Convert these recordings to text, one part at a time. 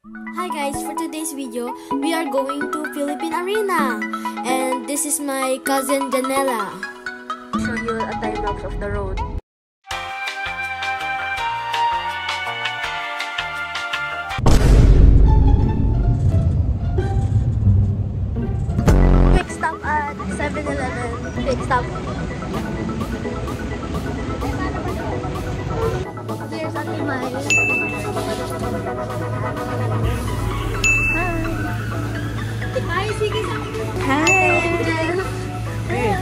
Hi guys, for today's video, we are going to Philippine Arena. And this is my cousin Janela. I'll show you a time lapse of the road. Quick stop at 7-Eleven. Quick stop. There's Ate Mai. Hi. Hey.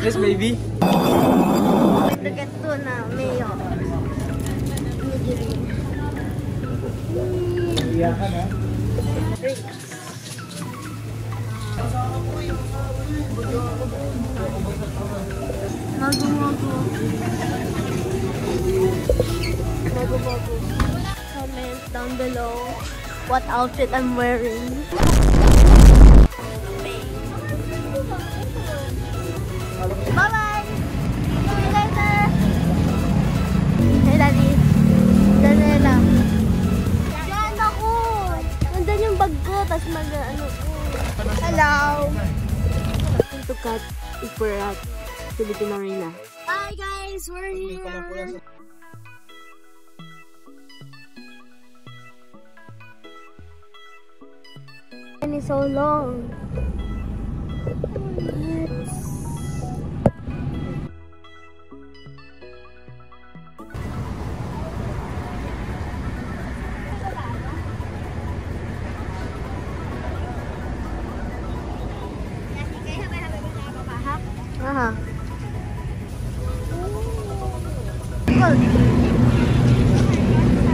Yes, baby. To get to na mayo. Iyakan ha. Mago. Comment down below what outfit I'm wearing. Bye-bye! See you later! Hey, Daddy. Janela. Yan ako! Nandun yung bag ko, tapos ano ko. Hello! To cut for at Philippine Arena. Hi guys! We're here! And it's so long. Aha.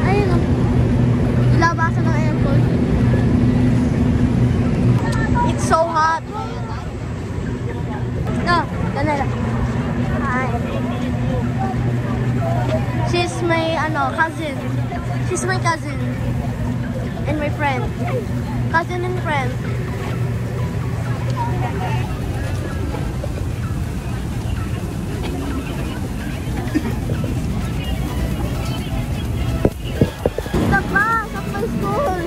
Ayun o. Labasan ng airport. It's so hot. No, Janela. Hi. She's my cousin. She's my cousin. And my friend. Cousin and friend. Stop my school.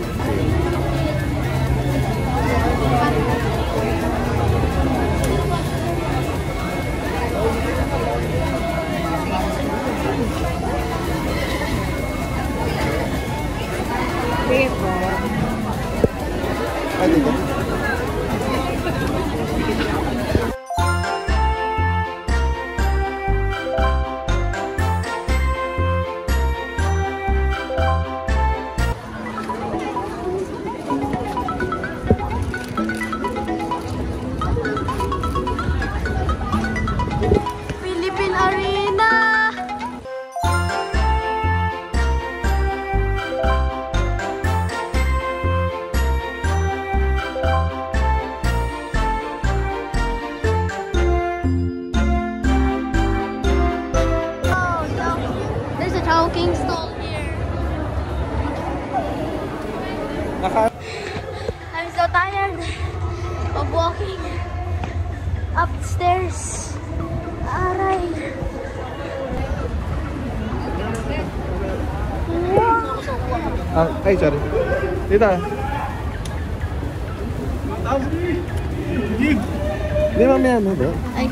Philippine Arena. There's a Chowking stall here. I'm so tired of walking upstairs. Aray. Ay, sorry. Dito. Hindi mamaya ano ba? Ay.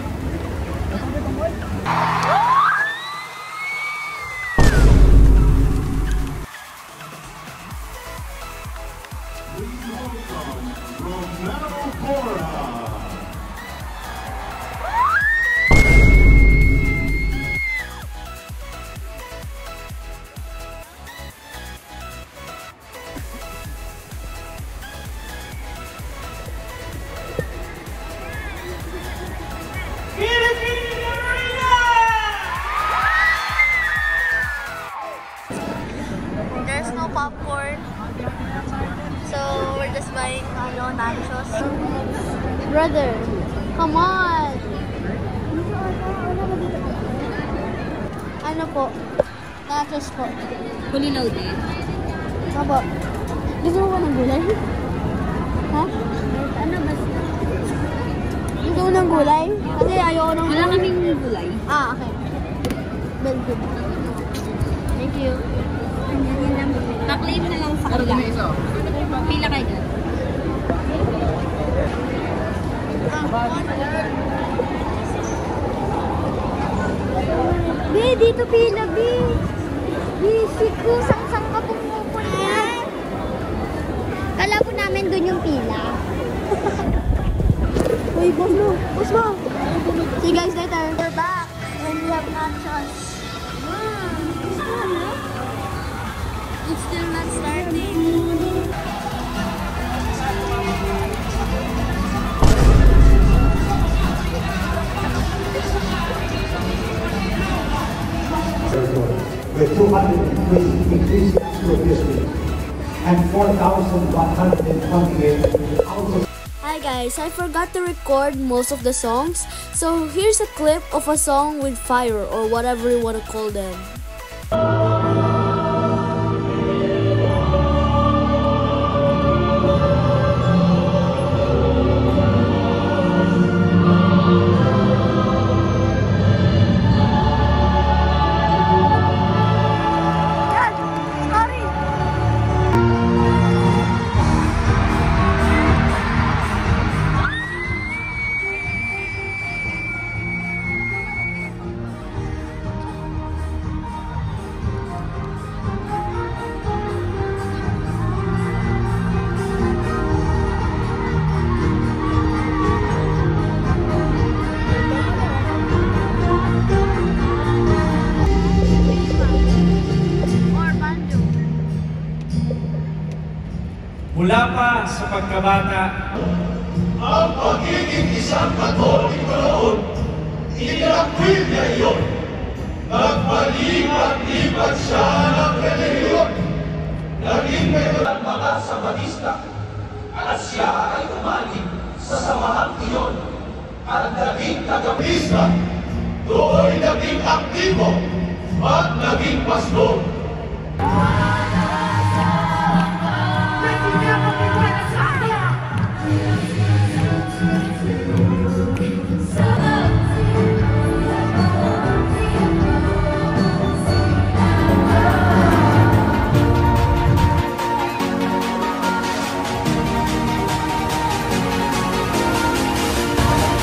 There's no popcorn, so we're just buying nachos. Brother, come on! Ano po? Nachos po. Fully loaded. Opo. Gusto mo ba ng gulay? Ha? Ano ba? Gusto mo ng gulay? Kasi ayoko ng Wala kaming gulay. Ah, okay. Well, good. Thank you. Yan lang. Pa-claim na lang sa kanila. Pila kayo dyan. Bi, dito pila, Bi. Siku, sang-sang ka pumupunta. Kala po namin dun yung pila. Uy, boss mo. Boss mo. See you guys later. We're back. And we have nachos. It's still not starting. With 200 increased district and 4,128 houses. Hi guys, I forgot to record most of the songs, so here's a clip of a song with fire or whatever you want to call them. Mula pa sa pagkabata, ang pagiging isang Katoliko noon, itinakwil niya iyon. Nagpalipat-lipat siya ng relihiyon. Naging meron ng mga Sabatista, at siya ay umaling sa samahang iyon. At naging tagapista, doon naging aktibo, at naging pastor.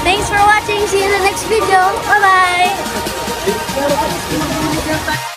Thanks for watching. See you in the next video. Bye bye.